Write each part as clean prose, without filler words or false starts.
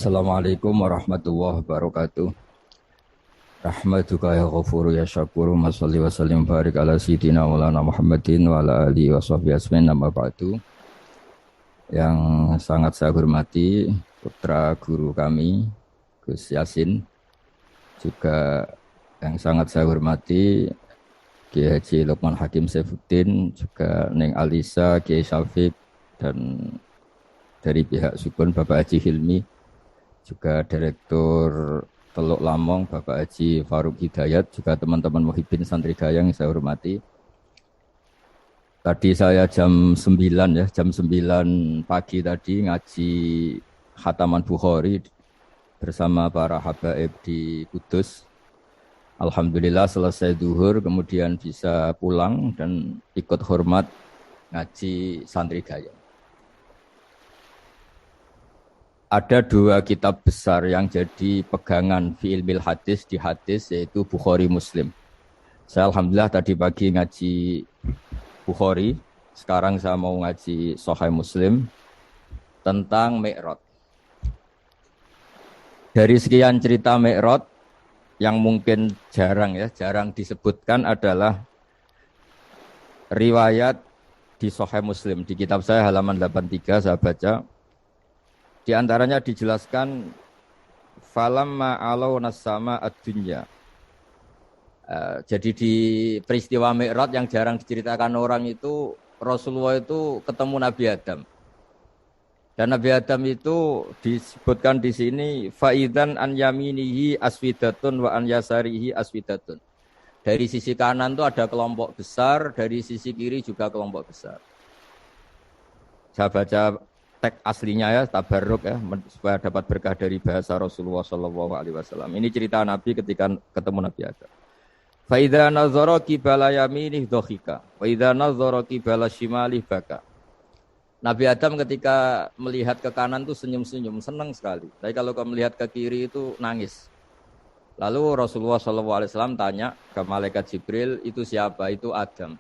Assalamualaikum warahmatullahi wabarakatuh. Rahmatuka ya ghafuru ya syakuru. Masalli wa sallim barik ala sayyidina maulana Muhammadin wa ala alihi wa sahbihi asmin nama ba'du. Yang sangat saya hormati putra guru kami Gus Yasin, juga yang sangat saya hormati Kiai Haji Lukman Hakim Saifuddin, juga Neng Alisa, Kiai Syafiq, dan dari pihak Sukun Bapak Haji Hilmi, juga Direktur Teluk Lamong Bapak Haji Faruk Hidayat, juga teman-teman Muhibbin Santri Gayang yang saya hormati. Tadi saya jam 9 ya, jam 9 pagi tadi ngaji Khataman Bukhari bersama para habaib di Kudus. Alhamdulillah selesai zuhur kemudian bisa pulang dan ikut hormat ngaji Santri Gayang. Ada dua kitab besar yang jadi pegangan fi ilmil hadis di hadis, yaitu Bukhari Muslim. Saya alhamdulillah tadi pagi ngaji Bukhari, sekarang saya mau ngaji Sahih Muslim tentang Mi'raj. Dari sekian cerita Mi'raj yang mungkin jarang disebutkan adalah riwayat di Sahih Muslim. Di kitab saya halaman 83 saya baca. Di antaranya dijelaskan falamma alawna sama ad-dunya. Jadi di peristiwa Mi'raj yang jarang diceritakan orang itu, Rasulullah itu ketemu Nabi Adam. Dan Nabi Adam itu disebutkan di sini faidan an yaminihi aswidatun wa an yasarihi aswidatun. Dari sisi kanan itu ada kelompok besar, dari sisi kiri juga kelompok besar. Saya baca teks aslinya ya, tabarruk ya, supaya dapat berkah dari bahasa Rasulullah SAW. Ini cerita Nabi ketika ketemu Nabi Adam. Fa idza nazara qibala yaminih dhahika wa idza nazara qibala shimalih baka. Nabi Adam ketika melihat ke kanan itu senyum-senyum, senang sekali. Tapi kalau melihat ke kiri itu nangis. Lalu Rasulullah SAW tanya ke malaikat Jibril, itu siapa? Itu Adam.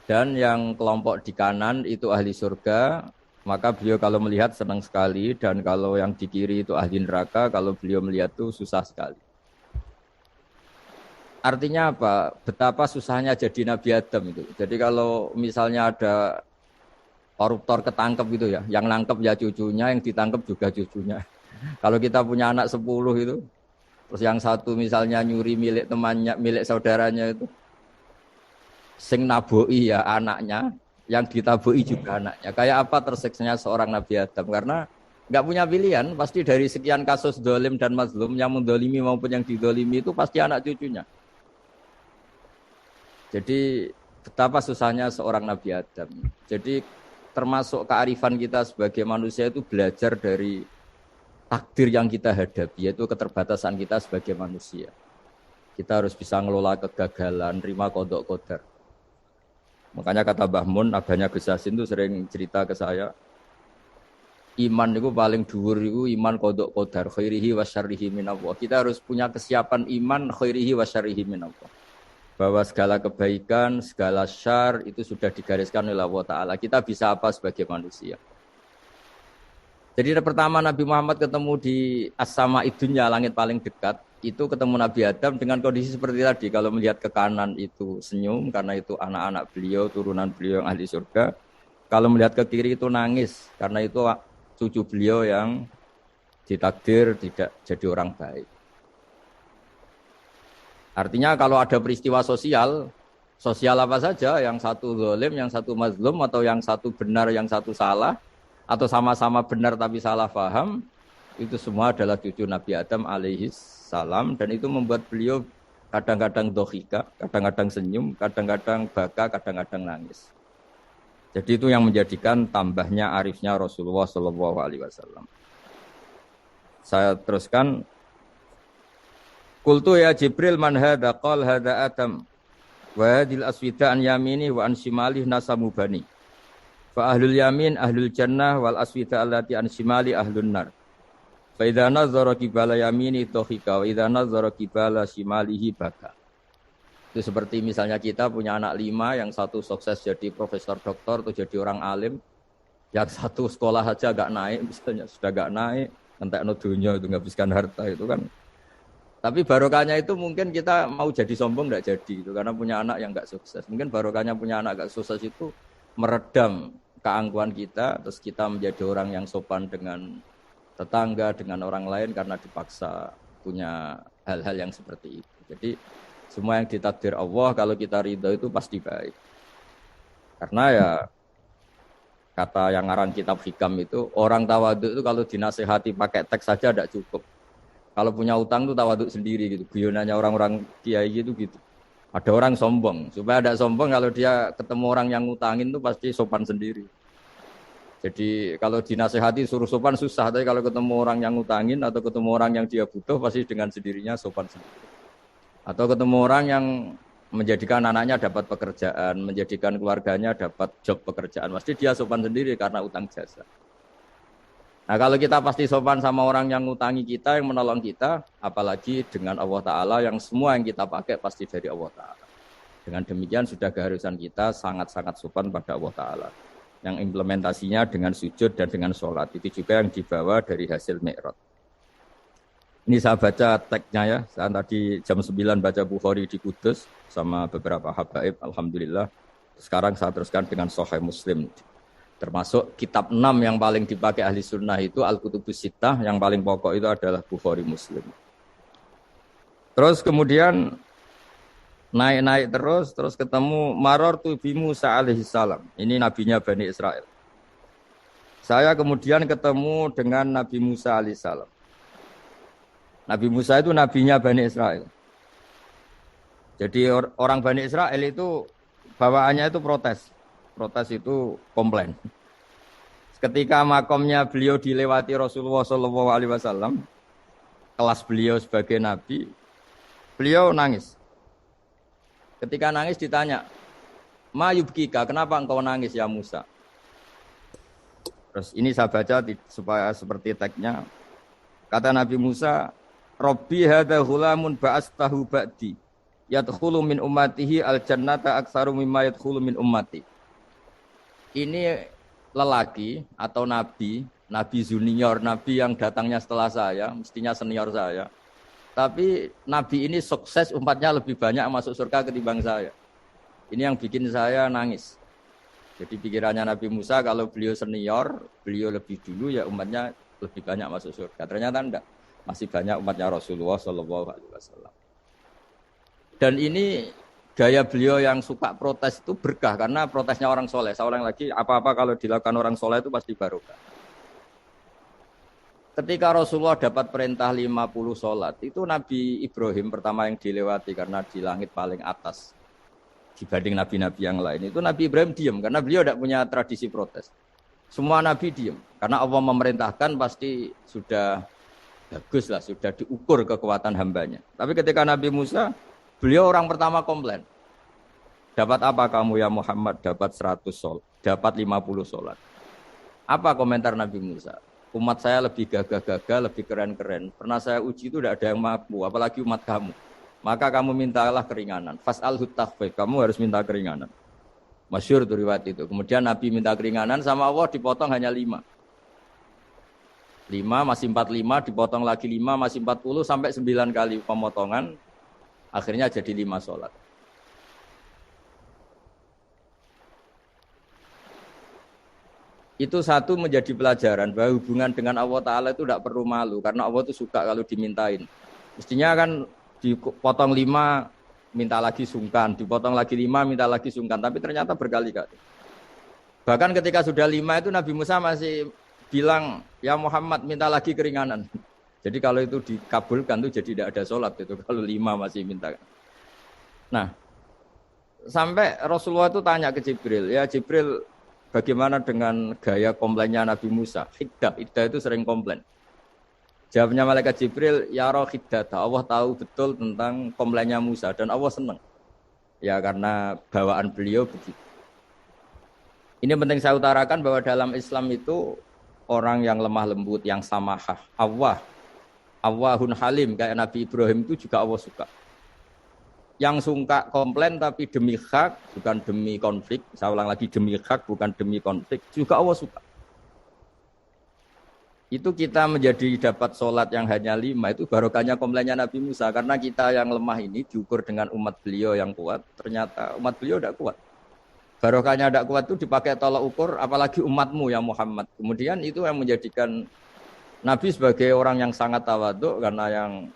Dan yang kelompok di kanan itu ahli surga. Maka beliau kalau melihat senang sekali, dan kalau yang di kiri itu ahli neraka, kalau beliau melihat itu susah sekali. Artinya apa? Betapa susahnya jadi Nabi Adam itu. Jadi kalau misalnya ada koruptor ketangkep gitu ya, yang nangkep ya cucunya, yang ditangkep juga cucunya. Kalau kita punya anak 10 itu, terus yang satu misalnya nyuri milik temannya, milik saudaranya itu, sing naboi ya anaknya, yang ditaboi juga anaknya. Kayak apa tersiksanya seorang Nabi Adam? Karena nggak punya pilihan, pasti dari sekian kasus dolim dan mazlum, yang mendolimi maupun yang didolimi itu pasti anak cucunya. Jadi betapa susahnya seorang Nabi Adam. Jadi termasuk kearifan kita sebagai manusia itu belajar dari takdir yang kita hadapi, yaitu keterbatasan kita sebagai manusia. Kita harus bisa ngelola kegagalan, terima qadha qadar. Makanya kata Mbah Mun, abahnya Gus Yasin itu sering cerita ke saya, iman itu paling dhuwur itu iman qadha qadar, khairihi wa syarrihi minallah. Kita harus punya kesiapan iman khairihi wa syarrihi minallah. Bahwa segala kebaikan, segala syar itu sudah digariskan oleh Allah Ta'ala. Kita bisa apa sebagai manusia? Jadi pertama Nabi Muhammad ketemu di as-sama'id dunya, langit paling dekat, itu ketemu Nabi Adam dengan kondisi seperti tadi. Kalau melihat ke kanan itu senyum, karena itu anak-anak beliau, turunan beliau yang ahli surga. Kalau melihat ke kiri itu nangis, karena itu cucu beliau yang ditakdir tidak jadi orang baik. Artinya kalau ada peristiwa sosial apa saja, yang satu zalim, yang satu mazlum, atau yang satu benar, yang satu salah, atau sama-sama benar tapi salah paham, itu semua adalah cucu Nabi Adam alaihis salam, dan itu membuat beliau kadang-kadang dohika, kadang-kadang senyum, kadang-kadang baka, kadang-kadang nangis. Jadi itu yang menjadikan tambahnya arifnya Rasulullah SAW. Saya teruskan. Qultu ya Jibril man hadha qal hadha Adam wa hadhil aswida an yamini wa an shimali nasamu bani fa ahlul yamin ahlul jannah wal aswida allati an shimali ahlun nar fa idza nazara qibala yamini dhahika wa idza nazara qibala shimalihi baka. Itu seperti misalnya kita punya anak 5, yang satu sukses jadi profesor doktor atau jadi orang alim, yang satu sekolah saja agak naik, misalnya sudah agak naik, entekno dunya itu nghabiskan harta itu kan. Tapi barokahnya itu mungkin kita mau jadi sombong enggak jadi itu karena punya anak yang enggak sukses. Mungkin barokahnya punya anak enggak sukses itu meredam keangkuhan kita, terus kita menjadi orang yang sopan dengan tetangga, dengan orang lain karena dipaksa punya hal-hal yang seperti itu. Jadi semua yang ditakdir Allah kalau kita ridho itu pasti baik. Karena ya kata yang ngarang kitab hikam itu orang tawaduk itu kalau dinasehati pakai teks saja tidak cukup. Kalau punya utang itu tawaduk sendiri gitu. Guyonannya orang-orang kiai gitu gitu. Ada orang sombong, supaya tidak sombong kalau dia ketemu orang yang ngutangin itu pasti sopan sendiri. Jadi kalau dinasehati suruh sopan susah, tapi kalau ketemu orang yang ngutangin atau ketemu orang yang dia butuh pasti dengan sendirinya sopan sendiri. Atau ketemu orang yang menjadikan anaknya dapat pekerjaan, menjadikan keluarganya dapat job pekerjaan, pasti dia sopan sendiri karena utang jasa. Nah kalau kita pasti sopan sama orang yang ngutangi kita, yang menolong kita, apalagi dengan Allah Ta'ala yang semua yang kita pakai pasti dari Allah Ta'ala. Dengan demikian sudah keharusan kita sangat-sangat sopan pada Allah Ta'ala. Yang implementasinya dengan sujud dan dengan sholat. Itu juga yang dibawa dari hasil Mi'raj. Ini saya baca teksnya ya. Saya tadi jam 9 baca Bukhari di Kudus sama beberapa habaib, alhamdulillah. Sekarang saya teruskan dengan Sahih Muslim. Termasuk kitab 6 yang paling dipakai ahli sunnah itu Al-Kutubus Sittah, yang paling pokok itu adalah Bukhari Muslim. Terus kemudian naik-naik terus ketemu Marartu bi Musa alaihi salam. Ini nabinya Bani Israel. Saya kemudian ketemu dengan Nabi Musa alaihi salam. Nabi Musa itu nabinya Bani Israel. Jadi orang Bani Israel itu bawaannya itu protes. Protes itu komplain. Ketika makomnya beliau dilewati Rasulullah SAW, kelas beliau sebagai nabi, beliau nangis. Ketika nangis ditanya, "Ma yubkika, kenapa engkau nangis ya Musa?" Terus ini saya baca supaya seperti teksnya. Kata Nabi Musa, "Rabbi hadza ghulamun ba'astahu ba'di, yadkhulu min ummatihi al-jannata aktsaru mimma yadkhulu min ummati." Ini lelaki atau nabi junior, nabi yang datangnya setelah saya, mestinya senior saya. Tapi nabi ini sukses, umatnya lebih banyak masuk surga ketimbang saya. Ini yang bikin saya nangis. Jadi pikirannya Nabi Musa kalau beliau senior, beliau lebih dulu ya umatnya lebih banyak masuk surga. Ternyata enggak, masih banyak umatnya Rasulullah SAW. Dan ini gaya beliau yang suka protes itu berkah karena protesnya orang soleh. Saya ulang lagi, apa-apa kalau dilakukan orang soleh itu pasti barokah. Ketika Rasulullah dapat perintah 50 sholat, itu Nabi Ibrahim pertama yang dilewati karena di langit paling atas dibanding nabi-nabi yang lain. Itu Nabi Ibrahim diam karena beliau tidak punya tradisi protes. Semua nabi diam karena Allah memerintahkan pasti sudah bagus lah, sudah diukur kekuatan hambanya. Tapi ketika Nabi Musa, beliau orang pertama komplain. Dapat apa kamu ya Muhammad? Dapat 100 sholat, dapat 50 sholat. Apa komentar Nabi Musa? Umat saya lebih gagah-gagah, lebih keren-keren. Pernah saya uji itu tidak ada yang mampu, apalagi umat kamu. Maka kamu mintalah keringanan. Fas'alhu takhfif, kamu harus minta keringanan. Masyhur itu riwayat itu. Kemudian Nabi minta keringanan sama Allah dipotong hanya 5. 5 masih 45, dipotong lagi 5 masih 40 sampai 9 kali pemotongan. Akhirnya jadi 5 sholat. Itu satu menjadi pelajaran bahwa hubungan dengan Allah Ta'ala itu tidak perlu malu. Karena Allah itu suka kalau dimintain. Mestinya kan dipotong 5, minta lagi sungkan. Dipotong lagi 5, minta lagi sungkan. Tapi ternyata berkali-kali. Bahkan ketika sudah 5 itu Nabi Musa masih bilang, ya Muhammad minta lagi keringanan. Jadi kalau itu dikabulkan itu jadi tidak ada sholat. Itu kalau 5 masih minta. Nah, sampai Rasulullah itu tanya ke Jibril. Ya Jibril, bagaimana dengan gaya komplainnya Nabi Musa? Hiddah itu sering komplain. Jawabnya malaikat Jibril, ya roh hiddah. Allah tahu betul tentang komplainnya Musa dan Allah senang. Ya karena bawaan beliau begitu. Ini penting saya utarakan bahwa dalam Islam itu orang yang lemah lembut, yang samahah. Allahun halim kayak Nabi Ibrahim itu juga Allah suka. Yang suka komplain tapi demi hak, bukan demi konflik. Saya ulang lagi, demi hak, bukan demi konflik. Juga Allah suka. Itu kita menjadi dapat sholat yang hanya 5, itu barokahnya komplainnya Nabi Musa. Karena kita yang lemah ini diukur dengan umat beliau yang kuat, ternyata umat beliau tidak kuat. Barokahnya tidak kuat itu dipakai tolak ukur, apalagi umatmu ya Muhammad. Kemudian itu yang menjadikan Nabi sebagai orang yang sangat tawaduk, karena yang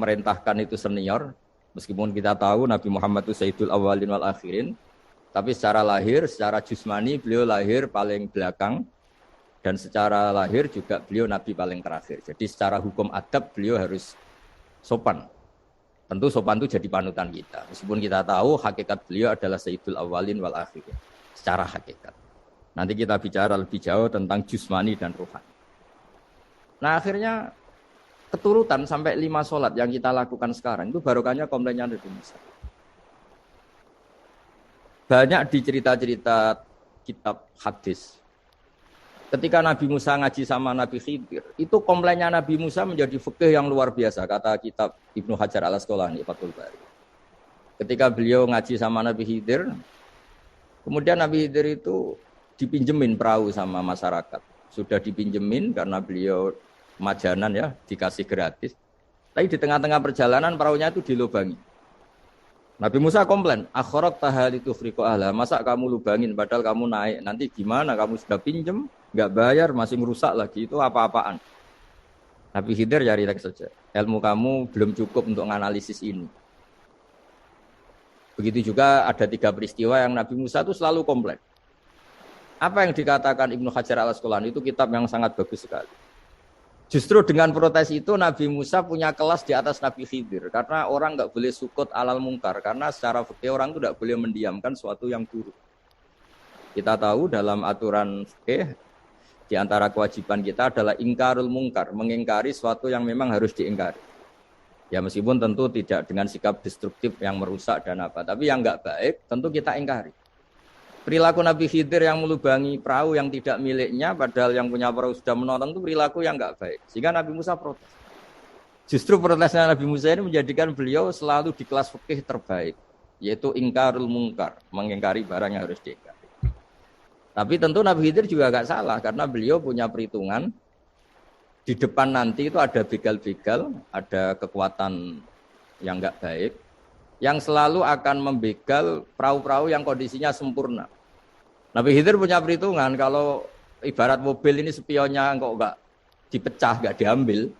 merintahkan itu senior. Meskipun kita tahu Nabi Muhammad itu Sayyidul Awwalin wal Akhirin, tapi secara lahir, secara jusmani beliau lahir paling belakang. Dan secara lahir juga beliau Nabi paling terakhir. Jadi secara hukum adab beliau harus sopan. Tentu sopan itu jadi panutan kita. Meskipun kita tahu hakikat beliau adalah Sayyidul Awwalin wal Akhirin. Secara hakikat. Nanti kita bicara lebih jauh tentang jusmani dan ruhani. Nah akhirnya keturutan sampai 5 sholat yang kita lakukan sekarang itu barokahnya komplainnya Nabi Musa. Banyak di cerita-cerita kitab hadis. Ketika Nabi Musa ngaji sama Nabi Khidir, itu komplainnya Nabi Musa menjadi fikih yang luar biasa, kata kitab Ibnu Hajar al-Asqalani, Fathul Bari. Ketika beliau ngaji sama Nabi Khidir, kemudian Nabi Khidir itu dipinjemin perahu sama masyarakat. Sudah dipinjemin karena beliau majanan ya, dikasih gratis. Tapi di tengah-tengah perjalanan perahunya itu dilubangi. Nabi Musa komplain, akhirat tahal itu friko ahla, masa kamu lubangin padahal kamu naik, nanti gimana, kamu sudah pinjem, nggak bayar, masih merusak lagi, itu apa-apaan. Nabi Khidir ya relax saja, ilmu kamu belum cukup untuk menganalisis ini. Begitu juga ada 3 peristiwa yang Nabi Musa itu selalu komplain. Apa yang dikatakan Ibnu Hajar al-Asqalani itu kitab yang sangat bagus sekali. Justru dengan protes itu Nabi Musa punya kelas di atas Nabi Khidir. Karena orang nggak boleh sukut alal mungkar. Karena secara fikih orang itu tidak boleh mendiamkan sesuatu yang buruk. Kita tahu dalam aturan fikih, di antara kewajiban kita adalah ingkarul mungkar. Mengingkari sesuatu yang memang harus diingkari. Ya meskipun tentu tidak dengan sikap destruktif yang merusak dan apa. Tapi yang nggak baik tentu kita ingkari. Perilaku Nabi Khidir yang melubangi perahu yang tidak miliknya, padahal yang punya perahu sudah menonton, itu perilaku yang enggak baik. Sehingga Nabi Musa protes. Justru protesnya Nabi Musa ini menjadikan beliau selalu di kelas fikih terbaik, yaitu ingkarul mungkar, mengingkari barang yang harus diingkari. Tapi tentu Nabi Khidir juga enggak salah, karena beliau punya perhitungan, di depan nanti itu ada begal-begal, ada kekuatan yang enggak baik, yang selalu akan membegal perahu-perahu yang kondisinya sempurna. Nabi Khidir punya perhitungan, kalau ibarat mobil ini spionnya kok enggak dipecah, enggak diambil,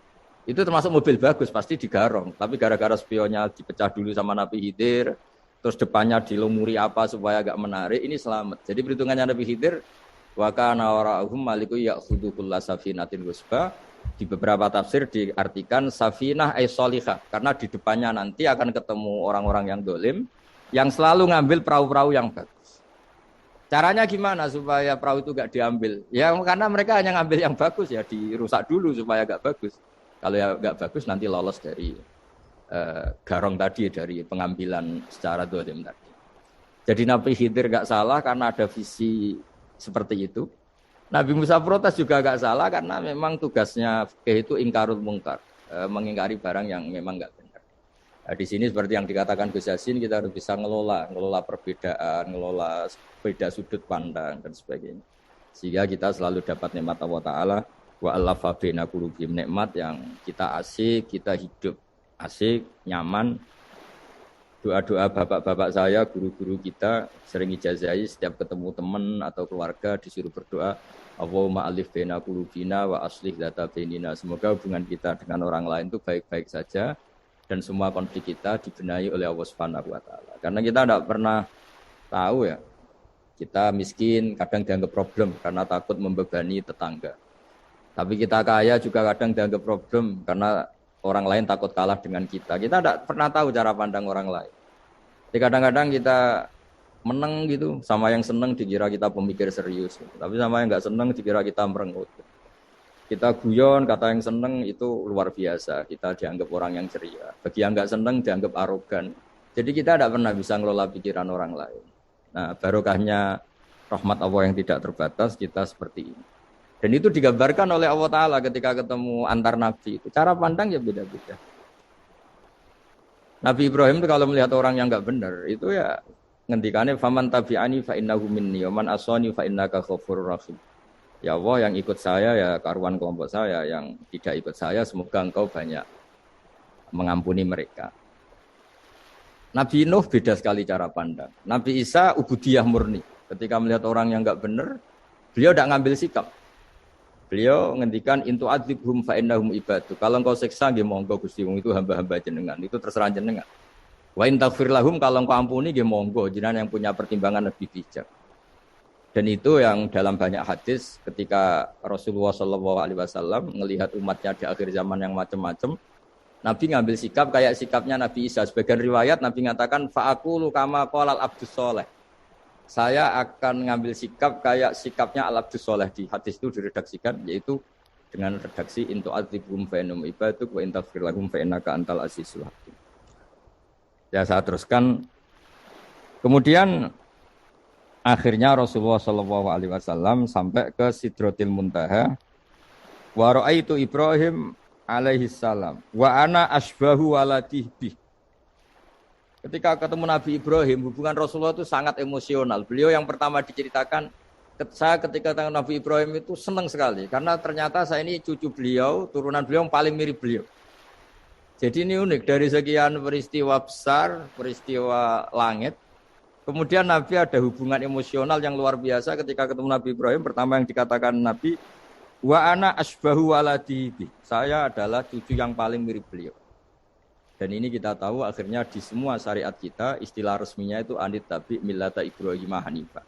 itu termasuk mobil bagus, pasti digarong. Tapi gara-gara spionnya dipecah dulu sama Nabi Khidir, terus depannya dilumuri apa supaya enggak menarik, ini selamat. Jadi perhitungannya Nabi Khidir, wa kana wara'uhum maliku ya'khudhu kulla safinatin ghusba. Di beberapa tafsir diartikan safinah ay sholihah, karena di depannya nanti akan ketemu orang-orang yang dolim yang selalu ngambil perahu-perahu yang bagus. Caranya gimana supaya perahu itu gak diambil? Ya karena mereka hanya ngambil yang bagus, ya dirusak dulu supaya gak bagus. Kalau ya gak bagus nanti lolos dari garong tadi, dari pengambilan secara dolim tadi. Jadi Nabi Khidir gak salah karena ada visi seperti itu. Nabi Musa protes juga gak salah karena memang tugasnya fikih itu ingkarul mungkar, mengingkari barang yang memang gak benar. Nah, di sini seperti yang dikatakan Gus Yassin, kita harus bisa ngelola perbedaan, ngelola beda sudut pandang dan sebagainya. Sehingga kita selalu dapat nikmat Allah Ta'ala, wa allafa baina qulubihim, nikmat yang kita asik, kita hidup asik, nyaman. Doa-doa bapak-bapak saya, guru-guru kita sering ijazahi setiap ketemu teman atau keluarga disuruh berdoa, Allahumma alif baina qulubina wa aslih dzata bainina. Semoga hubungan kita dengan orang lain itu baik-baik saja dan semua konflik kita dibenahi oleh Allah Subhanahu wa taala. Karena kita tidak pernah tahu ya, kita miskin kadang dianggap problem karena takut membebani tetangga. Tapi kita kaya juga kadang dianggap problem karena orang lain takut kalah dengan kita. Kita tidak pernah tahu cara pandang orang lain. Jadi kadang-kadang kita menang gitu, sama yang senang dikira kita pemikir serius. Tapi sama yang nggak senang dikira kita merengut. Kita guyon, kata yang senang itu luar biasa. Kita dianggap orang yang ceria. Bagi yang nggak senang dianggap arogan. Jadi kita tidak pernah bisa ngelola pikiran orang lain. Nah, barokahnya rahmat Allah yang tidak terbatas, kita seperti ini. Dan itu digambarkan oleh Allah Ta'ala ketika ketemu antar Nabi. Cara pandang ya beda-beda. Nabi Ibrahim itu kalau melihat orang yang nggak benar, itu ya ngendikane faman tabi'ani fa innahu minni wa man asani fa innaka ghafurur rahim. Ya Allah, yang ikut saya ya karuan kelompok saya, yang tidak ikut saya semoga engkau banyak mengampuni mereka. Nabi Nuh beda sekali cara pandang. Nabi Isa ubudiyah murni. Ketika melihat orang yang enggak benar, beliau tidak ngambil sikap. Beliau ngendikan intu adzibhum fa innahum ibadu. Kalau engkau siksa nggih monggo Gusti, wong itu hamba-hamba jenengan, itu terserah jenengan. Wa in taghfir lahum, kalau engkau ampuni nggih monggo, jenengan yang punya pertimbangan lebih bijak. Dan itu yang dalam banyak hadis ketika Rasulullah SAW melihat umatnya di akhir zaman yang macam-macam, Nabi ngambil sikap kayak sikapnya Nabi Isa. Sebagian riwayat Nabi mengatakan fa'aqulu kama qalal abdus soleh. Saya akan ngambil sikap kayak sikapnya al-abdus soleh. Di hadis itu diredaksikan yaitu dengan redaksi intu adzibhum fa innahum ibaduk wa in taghfir lahum fa innaka antal azizul hakim. Ya saya teruskan. Kemudian akhirnya Rasulullah SAW sampai ke Sidratil Muntaha. Wa ra'aitu Ibrahim alaihi salam wa ana asbahu waladih bih. Ketika ketemu Nabi Ibrahim, hubungan Rasulullah itu sangat emosional. Beliau yang pertama diceritakan, saya ketika ketemu Nabi Ibrahim itu senang sekali karena ternyata saya ini cucu beliau, turunan beliau yang paling mirip beliau. Jadi ini unik, dari sekian peristiwa besar, peristiwa langit, kemudian Nabi ada hubungan emosional yang luar biasa ketika ketemu Nabi Ibrahim. Pertama yang dikatakan Nabi, wa ana asbahu waladihi. Saya adalah cucu yang paling mirip beliau. Dan ini kita tahu akhirnya di semua syariat kita istilah resminya itu anit tabi millata Ibrahim hanifah.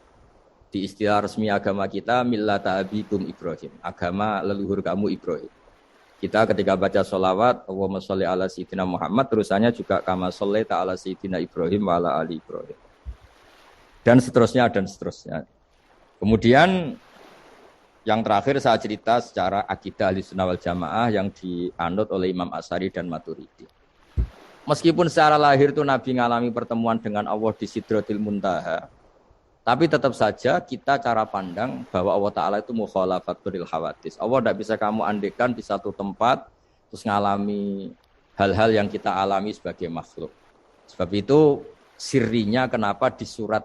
Di istilah resmi agama kita millata abikum Ibrahim, agama leluhur kamu Ibrahim. Kita ketika baca sholawat Allahumma sholli ala sayyidina Muhammad, terusannya juga kama sholli ta'ala sayyidina Ibrahim wa ala ali Ibrahim. Dan seterusnya dan seterusnya. Kemudian yang terakhir saya cerita secara akidah Ahlussunnah wal Jamaah yang dianut oleh Imam Asy'ari dan Maturidi. Meskipun secara lahir itu Nabi mengalami pertemuan dengan Allah di Sidratil Muntaha, tapi tetap saja kita cara pandang bahwa Allah Ta'ala itu mukhalafatul hawadis. Allah tidak bisa kamu andekan di satu tempat terus mengalami hal-hal yang kita alami sebagai makhluk. Sebab itu sirinya kenapa di surat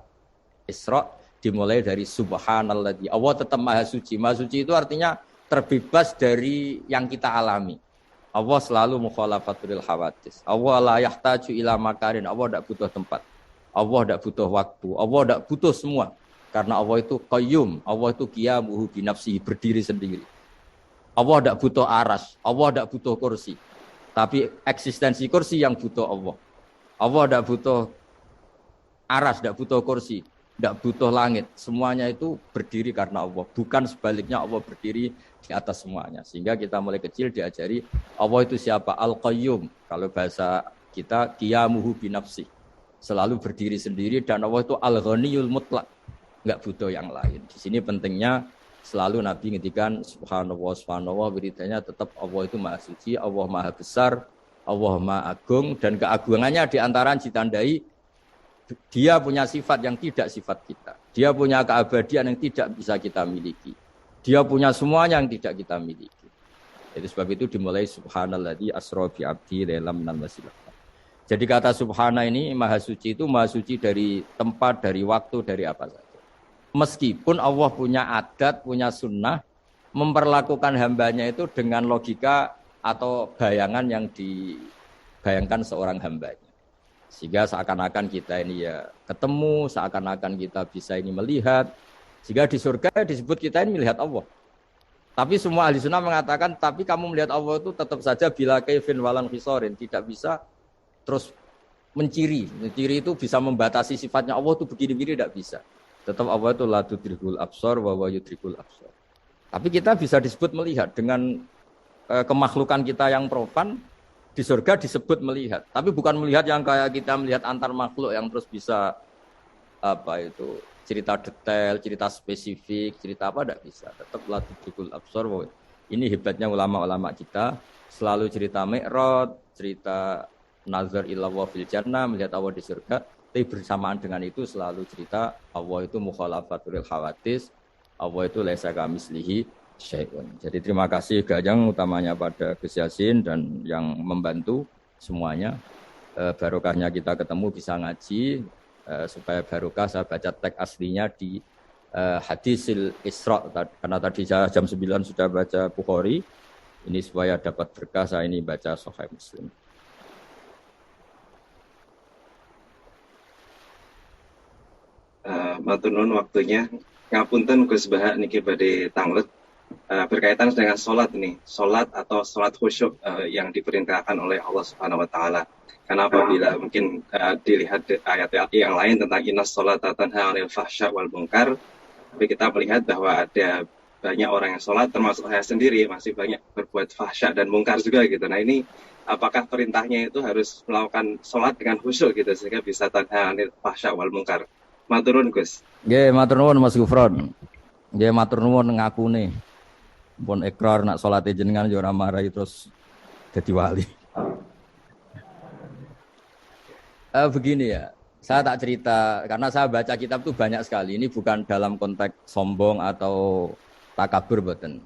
Isra dimulai dari subhanalladzi. Allah tetap maha suci. Maha suci itu artinya terbebas dari yang kita alami. Allah selalu mukhalafatul hawadis. Allah la yahtaju ila makarin. Allah tidak butuh tempat. Allah tidak butuh waktu. Allah tidak butuh semua. Karena Allah itu qayyum. Allah itu qiyamuhu bi nafsihi, berdiri sendiri. Allah tidak butuh aras. Allah tidak butuh kursi. Tapi eksistensi kursi yang butuh Allah. Allah tidak butuh aras, tidak butuh kursi. Tidak butuh langit, semuanya itu berdiri karena Allah. Bukan sebaliknya Allah berdiri di atas semuanya. Sehingga kita mulai kecil diajari Allah itu siapa? Al-Qayyum. Kalau bahasa kita, qiyamuhu binafsih. Selalu berdiri sendiri dan Allah itu Al-Ghaniyul Mutlaq. Enggak butuh yang lain. Di sini pentingnya selalu Nabi ngendikan subhanallah, subhanallah, wiridanya tetap Allah itu maha suci, Allah maha besar, Allah maha agung, dan keagungannya diantara ditandai dia punya sifat yang tidak sifat kita. Dia punya keabadian yang tidak bisa kita miliki. Dia punya semuanya yang tidak kita miliki. Jadi sebab itu dimulai subhanalladzi asra bi abdi lailam minal masjidil haram. Jadi kata subhana ini maha suci itu maha suci dari tempat, dari waktu, dari apa saja. Meskipun Allah punya adat, punya sunnah memperlakukan hambanya itu dengan logika atau bayangan yang dibayangkan seorang hambanya. Sehingga seakan-akan kita ini ya ketemu, seakan-akan kita bisa ini melihat. Sehingga di surga disebut kita ini melihat Allah. Tapi semua ahli sunnah mengatakan, tapi kamu melihat Allah itu tetap saja bila kaifin walan khisorin. Tidak bisa terus menciri. Menciri itu bisa membatasi sifatnya Allah itu begini-begini, tidak bisa. Tetap Allah itu la tudrikul absar wa wa yudrikul absar. Tapi kita bisa disebut melihat dengan kemakhlukan kita yang profan. Di surga disebut melihat, tapi bukan melihat yang kayak kita melihat antar makhluk yang terus bisa apa itu cerita detail, cerita spesifik, cerita apa tidak bisa. Tetap la tudrikul absar. Ini hebatnya ulama-ulama kita, selalu cerita Mi'raj, cerita nazar ila wa fil jannah, melihat Allah di surga, tapi bersamaan dengan itu selalu cerita Allah itu mukhalafatul hawadis, Allah itu laisa kamislihi syai'un. Jadi terima kasih Gajang utamanya pada Gus Yasin dan yang membantu semuanya. Barokahnya kita ketemu bisa ngaji, supaya barokah saya baca teks aslinya di hadisil Isra, karena tadi saya jam 9 sudah baca Bukhari, ini supaya dapat berkah saya ini baca Sahih Muslim. Matur nuwun waktunya. Ngapunten Gus Baha niki badhe tanglet berkaitan dengan sholat nih, sholat atau sholat khusyuk yang diperintahkan oleh Allah Subhanahu Wa Taala. Karena apabila mungkin dilihat ayat-ayat yang lain tentang innas sholata tanha 'anil fahsya wal munkar, tapi kita melihat bahwa ada banyak orang yang sholat, termasuk saya sendiri masih banyak berbuat fahsya dan mungkar juga gitu. Nah ini apakah perintahnya itu harus melakukan sholat dengan khusyuk gitu sehingga bisa tanha 'anil fahsya wal munkar? Maturun Gus. Nggih, matur nuwun Mas Gufron. Nggih, matur nuwun ngakune. Pun ikrar nak salate jenengan yo ora marahi terus dadi wali. Begini ya, saya tak cerita karena saya baca kitab tuh banyak sekali. Ini bukan dalam konteks sombong atau takabur boten.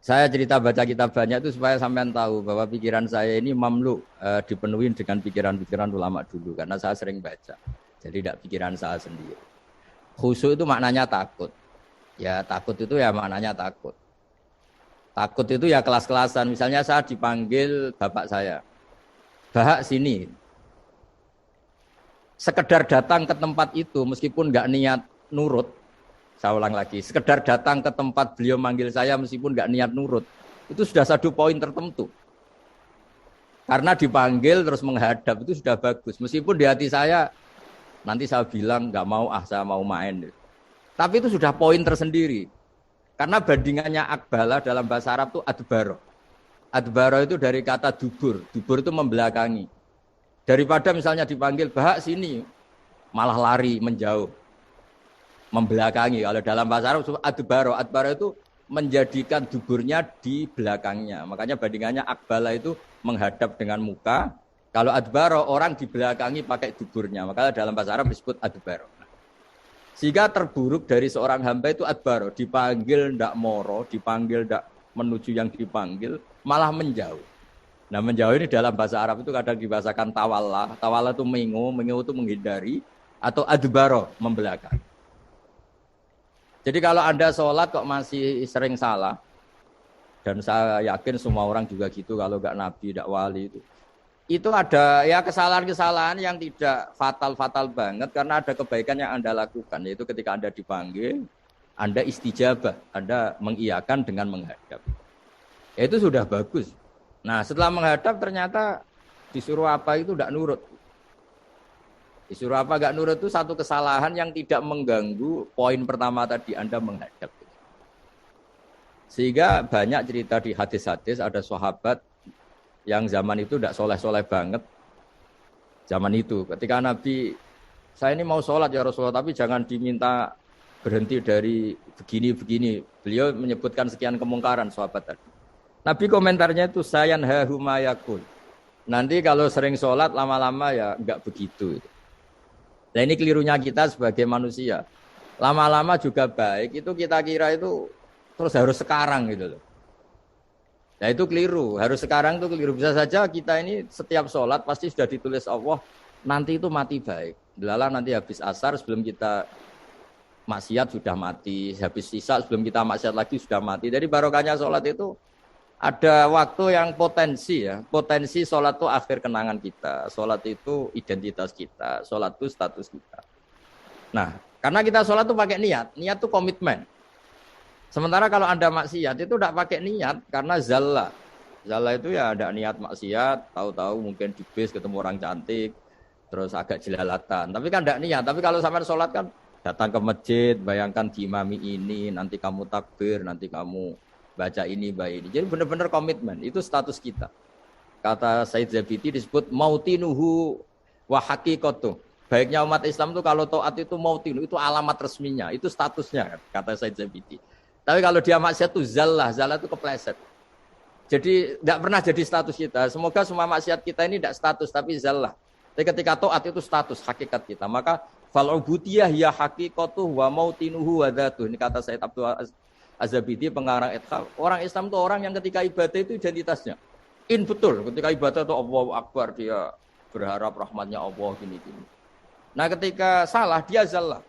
Saya cerita baca kitab banyak itu supaya sampean tahu bahwa pikiran saya ini mamlu dipenuhi dengan pikiran-pikiran ulama dulu karena saya sering baca. Jadi tidak pikiran saya sendiri. Khusyuk itu maknanya takut. Ya takut itu ya maknanya takut. Takut itu ya kelas-kelasan. Misalnya saya dipanggil bapak saya. Bahak sini. Sekedar datang ke tempat itu meskipun nggak niat nurut. Saya ulang lagi. Sekedar datang ke tempat beliau manggil saya meskipun nggak niat nurut. Itu sudah satu poin tertentu. Karena dipanggil terus menghadap itu sudah bagus. Meskipun di hati saya nanti saya bilang nggak mau, saya mau main. Tapi itu sudah poin tersendiri. Karena bandingannya akbala dalam bahasa Arab itu adbaro. Adbaro itu dari kata dubur. Dubur itu membelakangi. Daripada misalnya dipanggil, bahak sini, malah lari, menjauh. Membelakangi. Kalau dalam bahasa Arab adbaro. Adbaro itu menjadikan duburnya di belakangnya. Makanya bandingannya akbala itu menghadap dengan muka. Kalau adbaro orang dibelakangi pakai duburnya, maka dalam bahasa Arab disebut adbaro. Sehingga terburuk dari seorang hamba itu adbaro, dipanggil ndak moro, dipanggil ndak menuju yang dipanggil, malah menjauh. Nah menjauh ini dalam bahasa Arab itu kadang dibahasakan tawalla. Tawalla itu mengo itu menghindari, atau adbaro, membelakang. Jadi kalau Anda sholat kok masih sering salah, dan saya yakin semua orang juga gitu kalau nggak nabi, nggak wali itu ada ya kesalahan-kesalahan yang tidak fatal-fatal banget karena ada kebaikan yang Anda lakukan, yaitu ketika Anda dipanggil, Anda istijabah, Anda mengiyakan dengan menghadap. Ya, itu sudah bagus. Nah setelah menghadap ternyata disuruh apa itu tidak nurut. Disuruh apa enggak nurut itu satu kesalahan yang tidak mengganggu poin pertama tadi Anda menghadap. Sehingga banyak cerita di hadis-hadis ada sahabat yang zaman itu tidak soleh-soleh banget. Zaman itu ketika Nabi, saya ini mau sholat ya Rasulullah, tapi jangan diminta berhenti dari begini-begini. Beliau menyebutkan sekian kemungkaran sahabat tadi. Nabi komentarnya itu sayan hahumayakul. Nanti kalau sering sholat lama-lama ya enggak begitu. Nah ini kelirunya kita sebagai manusia. Lama-lama juga baik, itu kita kira itu terus harus sekarang gitu loh. Nah itu keliru, harus sekarang itu keliru. Bisa saja kita ini setiap sholat pasti sudah ditulis Allah, nanti itu mati baik. Delala nanti habis asar sebelum kita maksiat sudah mati, habis sisa sebelum kita maksiat lagi sudah mati. Jadi barokahnya sholat itu ada waktu yang potensi ya. Potensi sholat itu akhir kenangan kita. Sholat itu identitas kita, sholat itu status kita. Nah, karena kita sholat itu pakai niat, niat itu komitmen. Sementara kalau Anda maksiat itu tidak pakai niat karena zalla. Zalla itu ya ada niat maksiat, tahu-tahu mungkin di bis ketemu orang cantik, terus agak jelalatan. Tapi kan tidak niat. Tapi kalau sampai sholat kan datang ke masjid, bayangkan diimami ini, nanti kamu takbir, nanti kamu baca ini, baca ini. Jadi benar-benar komitmen. Itu status kita. Kata Said Zabidi disebut mautinuhu wa haqiqatuh. Baiknya umat Islam itu kalau taat itu mautinu, itu alamat resminya, itu statusnya, kata Said Zabidi. Tapi kalau dia maksiat itu zallah itu kepleset. Jadi tidak pernah jadi status kita. Semoga semua maksiat kita ini tidak status, tapi zallah. Tapi ketika taat itu status, hakikat kita. Maka fal'ubudiyah ya haqiqatuh wa mautinuhu wa dhatuh. Ini kata Said Abdul Az-Zabidi, pengarang Ithaf. Orang Islam itu orang yang ketika ibadah itu identitasnya. Betul, ketika ibadah itu Allahu Akbar, dia berharap rahmatnya Allah, gini-gini. Nah ketika salah, dia zallah.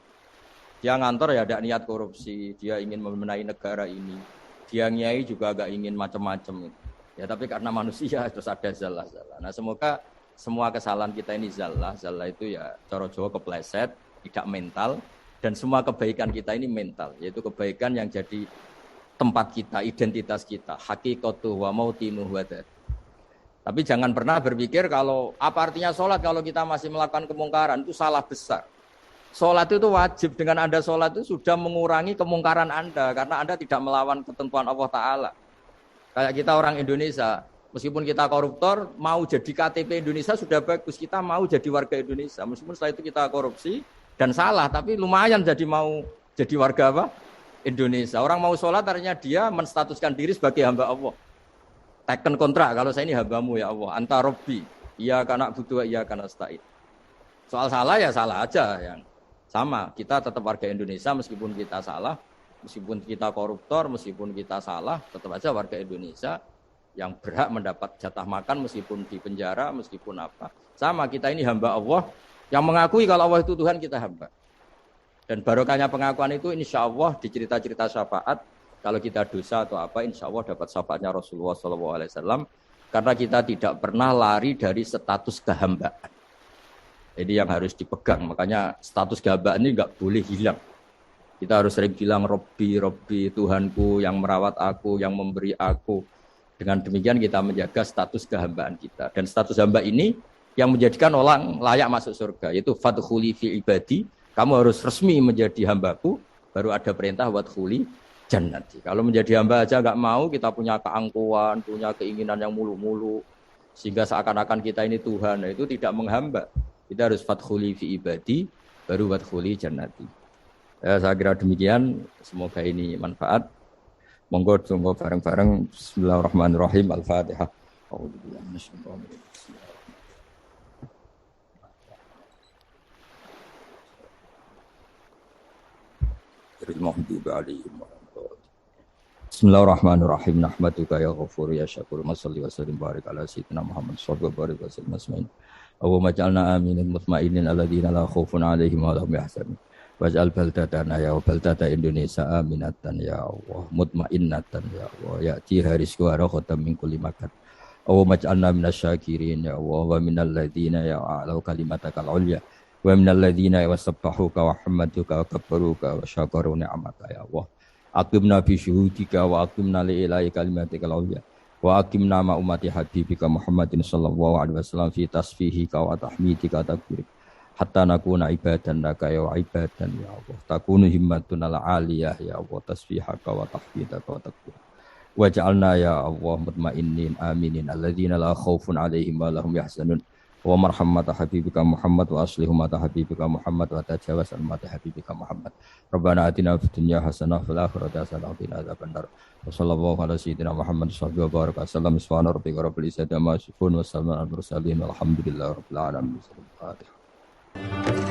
Dia ngantor ya ada niat korupsi, dia ingin membenahi negara ini. Dia nyai juga agak ingin macam-macam. Ya tapi karena manusia terus ada zallah-zallah. Nah semoga semua kesalahan kita ini zallah itu ya cara Jawa kepleset, tidak mental. Dan semua kebaikan kita ini mental, yaitu kebaikan yang jadi tempat kita, identitas kita, hakikatu wa mautinuhu wa dad. Tapi jangan pernah berpikir kalau apa artinya sholat kalau kita masih melakukan kemungkaran, itu salah besar. Sholat itu wajib, dengan Anda sholat itu sudah mengurangi kemungkaran Anda, karena Anda tidak melawan ketentuan Allah Ta'ala. Kayak kita orang Indonesia, meskipun kita koruptor, mau jadi KTP Indonesia sudah bagus, kita mau jadi warga Indonesia. Meskipun setelah itu kita korupsi dan salah, tapi lumayan jadi mau jadi warga apa? Indonesia. Orang mau sholat artinya dia menstatuskan diri sebagai hamba Allah. Teken kontrak, kalau saya ini hambamu ya Allah, anta robbi, iya kana butuh, iya kana stain. Soal salah ya salah aja yang sama. Kita tetap warga Indonesia meskipun kita salah, meskipun kita koruptor, meskipun kita salah, tetap aja warga Indonesia yang berhak mendapat jatah makan meskipun di penjara, meskipun apa. Sama, kita ini hamba Allah yang mengakui kalau Allah itu Tuhan, kita hamba. Dan barokahnya pengakuan itu insya Allah di cerita-cerita syafaat, kalau kita dosa atau apa, insya Allah dapat syafaatnya Rasulullah SAW, karena kita tidak pernah lari dari status kehambaan. Jadi yang harus dipegang, makanya status kehambaan ini nggak boleh hilang. Kita harus sering bilang Robbi, Robbi, Tuhanku yang merawat aku, yang memberi aku. Dengan demikian kita menjaga status kehambaan kita. Dan status hamba ini yang menjadikan orang layak masuk surga, yaitu fadkhuli fi ibadi, kamu harus resmi menjadi hambaku, baru ada perintah wadkhuli jannati. Kalau menjadi hamba aja nggak mau, kita punya keangkuhan, punya keinginan yang mulu-mulu, sehingga seakan-akan kita ini Tuhan, nah, itu tidak menghamba. Kita harus fadkhuli fi ibadi, baru wadkhuli jannati. Ya, saya kira demikian, semoga ini manfaat. Monggo tunggu bareng-bareng. Bismillahirrahmanirrahim. Al-Fatihah. Bismillahirrahmanirrahim. Nahmaduka ya ghafur ya syakur. Mashalli wa sallim barik ala sayyidina Muhammad sallallahu alaihi wasallam. Allahumma ja'alna aminin mutmainin alladzina la khaufun 'alaihim wa lahum yahzanun. Waj'al baldatana ya baldata Indonesia aminatan ya Allah, mutmainnatan ya Allah, ya'tiha rizquha raghatan min kulli makan. Allahumma ij'alna minasyakirin ya Allah, wa minal ladzina ya'alu kalimatakal ulya, wa minal ladzina yasabbahuka wa hamduka wa kabbaruka wa syakaru ni'amaka ya Allah. Aqimna bi syuhudika wa aqimna li ilahi kalimatikal ulya, wa aqimna ma ummati habibika Muhammadin sallallahu alaihi wasallam fi tasfihika wa tahmidika takbirika. Hatta nakuna ibadan laka ya ibadan ya Allah. Takunu himmatuna al-aliyah ya Allah, tasbihaka wa tahmidaka wa takbir. Waj'alna ya Allah mutmainnin aminin alladzina la khaufun 'alaihim wa lahum yahzanun. Wa marhamata habibika Muhammad wa aslihu mata habibika Muhammad wa tajawaz mata habibika Muhammad. Rabbana atina fid dunya hasanah wa fil akhirati hasanah wa qina adzabannar. Wa sallallahu ala sayyidina Muhammad sallallahu alaihi wasallam. Subhana rabbika rabbil izzati amma yasifun wa salamun alal mursalin walhamdulillahi rabbil alamin. Thank you.